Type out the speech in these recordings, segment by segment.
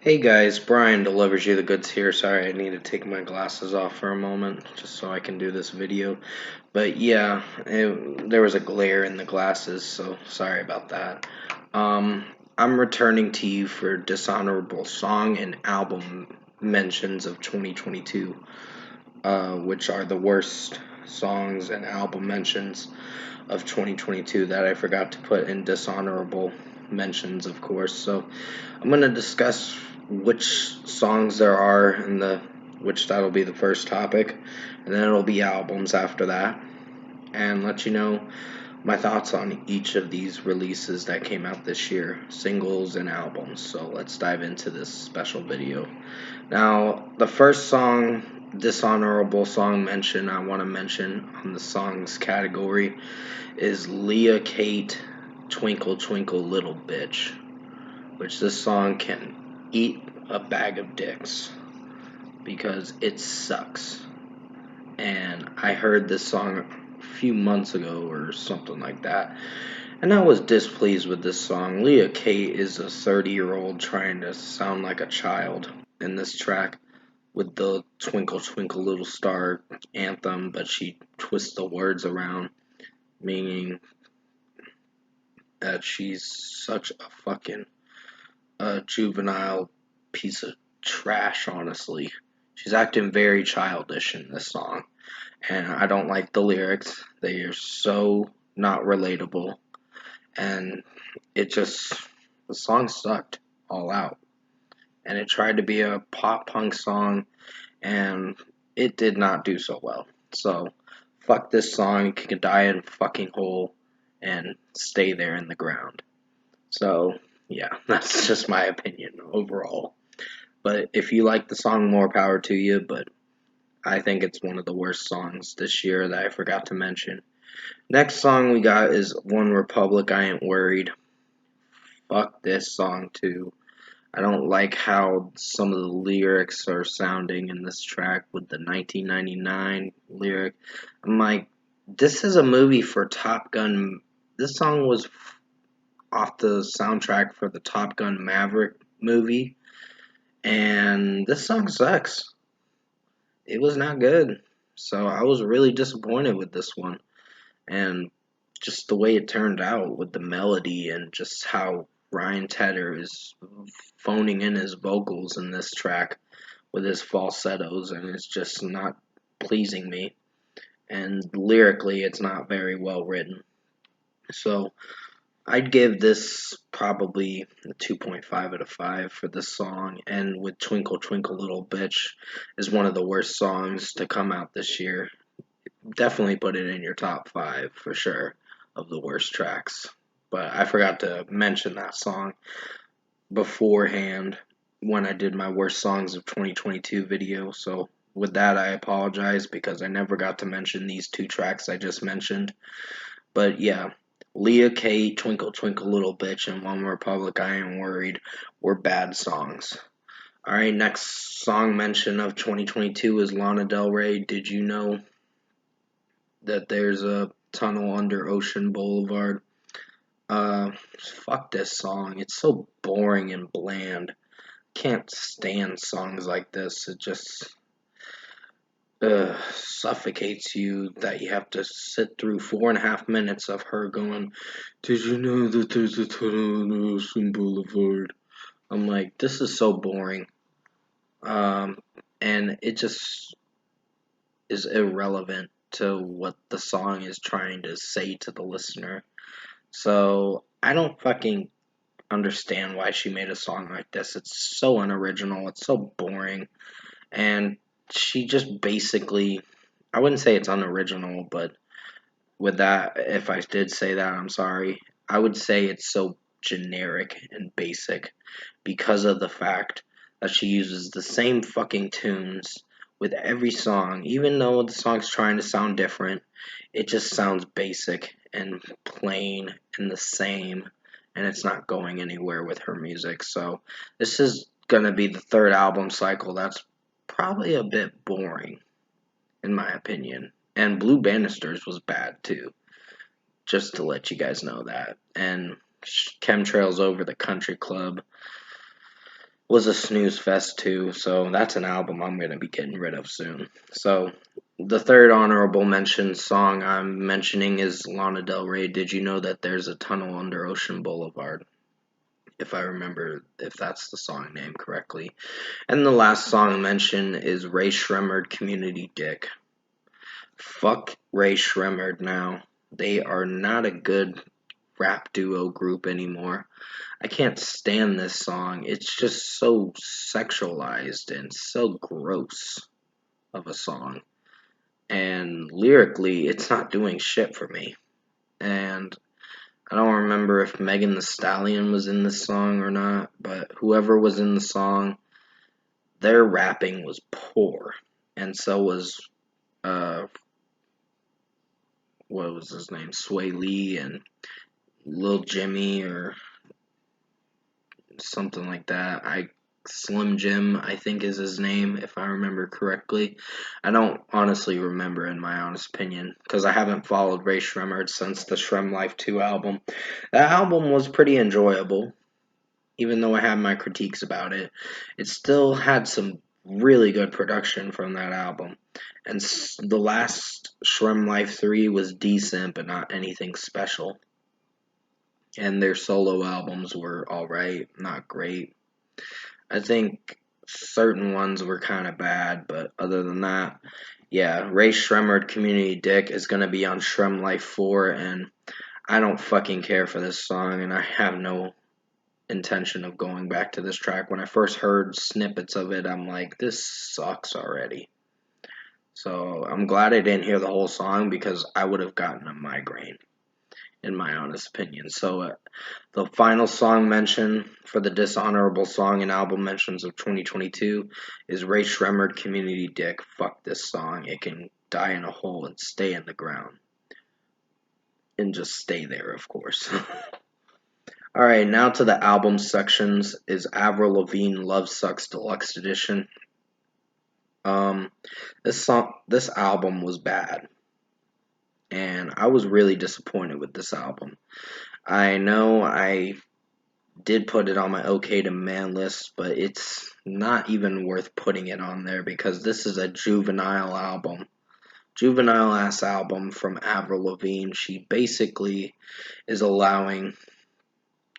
Hey guys, Brian delivers you the goods here. Sorry, I need to take my glasses off for a moment just so I can do this video. But yeah, there was a glare in the glasses, so sorry about that. Um, I'm returning to you for dishonorable song and album mentions of 2022, which are the worst songs and album mentions of 2022 that I forgot to put in dishonorable mentions, of course. So I'm going to discuss which songs there are and which that'll be the first topic, and then it'll be albums after that, and let you know my thoughts on each of these releases that came out this year, singles and albums. So let's dive into this special video. Now, the first song, dishonorable song mention I want to mention on the songs category is Leah Kate, Twinkle Twinkle Little Bitch, which this song can eat a bag of dicks because it sucks. And I heard this song a few months ago or something like that, and I was displeased with this song. Leah Kate is a 30-year-old trying to sound like a child in this track with the Twinkle Twinkle Little Star anthem, but she twists the words around, meaning that she's such a fucking juvenile piece of trash, honestly. She's acting very childish in this song, and I don't like the lyrics. They are so not relatable, and the song sucked all out. And it tried to be a pop punk song, and it did not do so well. So, fuck this song. It can die in a fucking hole and stay there in the ground. So, yeah, that's just my opinion overall. But if you like the song, more power to you. But I think it's one of the worst songs this year that I forgot to mention. Next song we got is One Republic, I Ain't Worried. Fuck this song too. I don't like how some of the lyrics are sounding in this track with the 1999 lyric. I'm like, this is a movie for Top Gun. This song was off the soundtrack for the Top Gun Maverick movie, and this song sucks. It was not good. So I was really disappointed with this one. And just the way it turned out with the melody and just how Ryan Tedder is phoning in his vocals in this track with his falsettos, and it's just not pleasing me. And lyrically, it's not very well written. So I'd give this probably a 2.5 out of 5 for this song, and with Twinkle Twinkle Little Bitch is one of the worst songs to come out this year. Definitely put it in your top 5 for sure of the worst tracks. But I forgot to mention that song beforehand when I did my worst songs of 2022 video. So with that, I apologize because I never got to mention these two tracks I just mentioned. But yeah, Leah Kate, Twinkle Twinkle Little Bitch, and One Republic, I Ain't Worried were bad songs. Alright, next song mention of 2022 is Lana Del Rey. Did you know that there's a tunnel under Ocean Boulevard? Fuck this song. It's so boring and bland. Can't stand songs like this. It just suffocates you that you have to sit through 4.5 minutes of her going, "Did you know that there's a tunnel under Ocean Boulevard?" I'm like, this is so boring. Um, and it just is irrelevant to what the song is trying to say to the listener. So I don't fucking understand why she made a song like this. It's so unoriginal, it's so boring, and she just basically, I wouldn't say it's unoriginal, but with that, if I did say that, I'm sorry. I would say it's so generic and basic because of the fact that she uses the same fucking tunes with every song, even though the song's trying to sound different. It just sounds basic and plain and the same, and it's not going anywhere with her music. So this is gonna be the third album cycle that's probably a bit boring, in my opinion. And Blue Bannisters was bad too, just to let you guys know that. And Chemtrails Over the Country Club was a snooze fest too, so that's an album I'm gonna be getting rid of soon. So the third honorable mention song I'm mentioning is Lana Del Rey. Did you know that there's a tunnel under Ocean Boulevard? If I remember, if that's the song name correctly. And the last song mentioned is Ray Shremmerd, Community Dick. Fuck Ray Shremmerd now. They are not a good rap duo group anymore. I can't stand this song. It's just so sexualized and so gross of a song. And lyrically, it's not doing shit for me. And I don't remember if Megan Thee Stallion was in this song or not, but whoever was in the song, their rapping was poor. And so was, uh, what was his name? Sway Lee and Lil Jimmy or something like that. Slim Jim, I think is his name, if I remember correctly. I don't honestly remember, in my honest opinion, because I haven't followed Ray Shremmerd since the Shrem Life 2 album. That album was pretty enjoyable, even though I had my critiques about it. It still had some really good production from that album. And the last Shrem Life 3 was decent, but not anything special. And their solo albums were alright, not great. I think certain ones were kind of bad, but other than that, yeah, Ray Shremmerd Community Dick is going to be on Shrem Life 4, and I don't fucking care for this song, and I have no intention of going back to this track. When I first heard snippets of it, I'm like, this sucks already. So I'm glad I didn't hear the whole song because I would have gotten a migraine, in my honest opinion. So the final song mention for the Dishonorable song and album mentions of 2022 is Ray Shremmerd, Community Dick. Fuck this song. It can die in a hole and stay in the ground. And just stay there, of course. Alright, now to the album sections is Avril Lavigne Love Sucks Deluxe Edition. This album was bad. And I was really disappointed with this album. I know I did put it on my okay to man list, but it's not even worth putting it on there because this is a juvenile album. Juvenile ass album from Avril Lavigne. She basically is allowing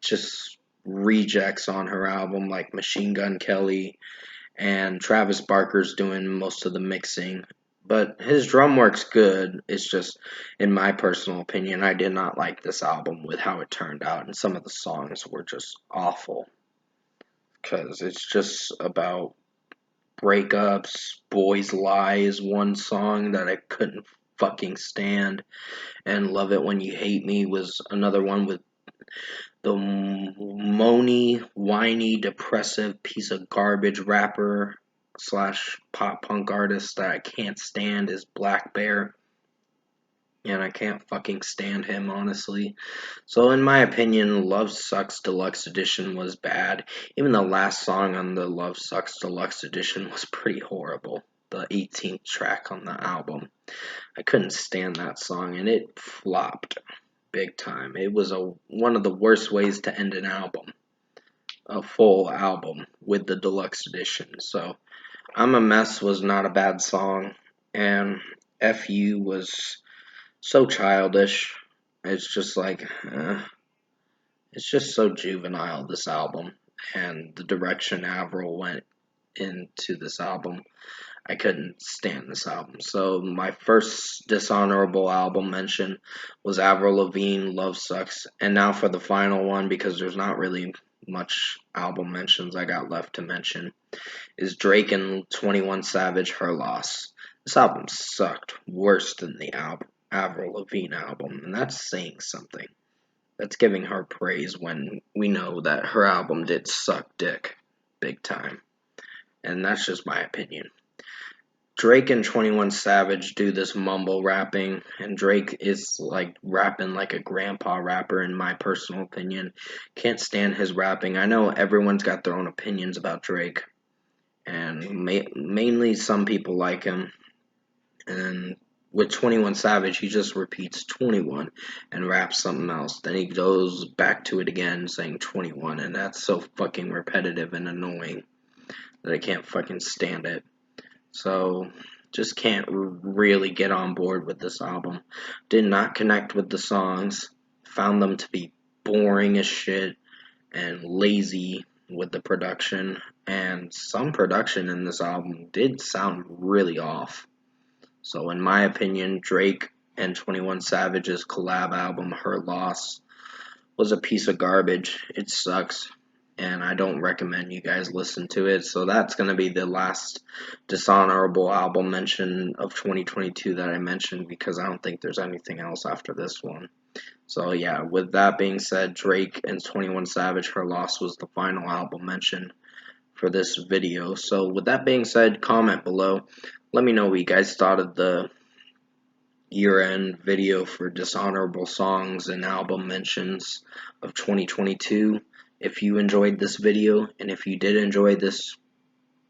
just rejects on her album like Machine Gun Kelly, and Travis Barker's doing most of the mixing. But his drum work's good. It's just, in my personal opinion, I did not like this album with how it turned out, and some of the songs were just awful. Because it's just about breakups. Boys Lie is one song that I couldn't fucking stand. And Love It When You Hate Me was another one with the moany, whiny, depressive piece of garbage rapper slash pop punk artist that I can't stand is Black Bear. And I can't fucking stand him, honestly. So, in my opinion, Love Sucks Deluxe Edition was bad. Even the last song on the Love Sucks Deluxe Edition was pretty horrible. The 18th track on the album. I couldn't stand that song, and it flopped big time. It was one of the worst ways to end an album. A full album with the deluxe edition. So, I'm a Mess was not a bad song, and FU was so childish. It's just like, it's just so juvenile, this album, and the direction Avril went into this album. I couldn't stand this album. So my first dishonorable album mention was Avril Lavigne, Love Sucks. And now for the final one, because there's not really much album mentions I got left to mention, is Drake and 21 Savage, Her Loss. This album sucked worse than the Avril Lavigne album, and that's saying something. That's giving her praise when we know that her album did suck dick big time. And that's just my opinion. Drake and 21 Savage do this mumble rapping, and Drake is like rapping like a grandpa rapper, in my personal opinion. Can't stand his rapping. I know everyone's got their own opinions about Drake, and mainly some people like him, and with 21 Savage, he just repeats 21 and raps something else. Then he goes back to it again saying 21, and that's so fucking repetitive and annoying that I can't fucking stand it. So, just can't really get on board with this album. Did not connect with the songs. Found them to be boring as shit and lazy with the production. And some production in this album did sound really off. So, in my opinion, Drake and 21 Savage's collab album, Her Loss, was a piece of garbage. It sucks, and I don't recommend you guys listen to it. So, that's going to be the last Dishonorable album mention of 2022 that I mentioned because I don't think there's anything else after this one. So, yeah, with that being said, Drake and 21 Savage, Her Loss was the final album mention for this video. So, with that being said, comment below. Let me know what you guys thought of the year-end video for dishonorable songs and album mentions of 2022. If you enjoyed this video, and if you did enjoy this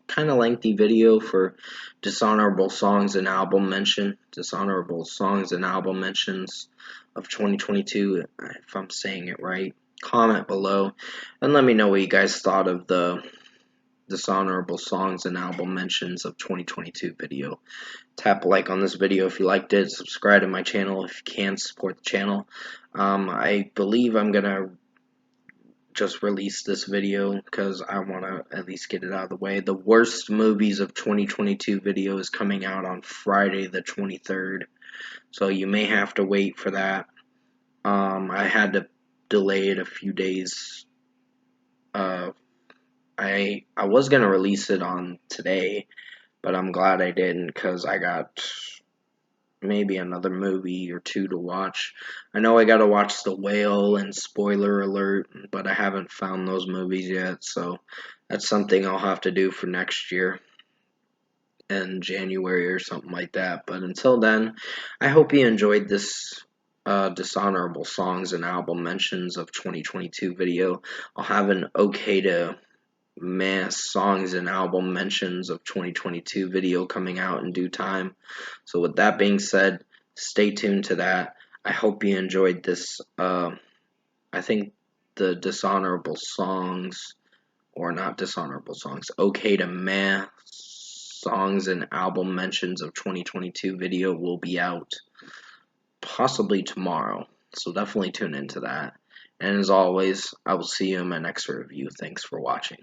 kind of lengthy video for dishonorable songs and album mentions of 2022, if I'm saying it right, comment below and let me know what you guys thought of the dishonorable songs and album mentions of 2022 video. Tap like on this video if you liked it. Subscribe to my channel if you can. Support the channel. I believe I'm gonna just release this video because I want to at least get it out of the way. The worst movies of 2022 video is coming out on Friday the 23rd, so you may have to wait for that. I had to delay it a few days. I was gonna release it on today, but I'm glad I didn't because I got maybe another movie or two to watch. I know I gotta watch The Whale and Spoiler Alert, but I haven't found those movies yet, so that's something I'll have to do for next year in January or something like that. But until then, I hope you enjoyed this dishonorable songs and album mentions of 2022 video. I'll have an okay to mass songs and album mentions of 2022 video coming out in due time. So with that being said, stay tuned to that. I hope you enjoyed this. I think the dishonorable songs, or not dishonorable songs, okay to mass songs and album mentions of 2022 video will be out possibly tomorrow. So definitely tune into that. And as always, I will see you in my next review. Thanks for watching.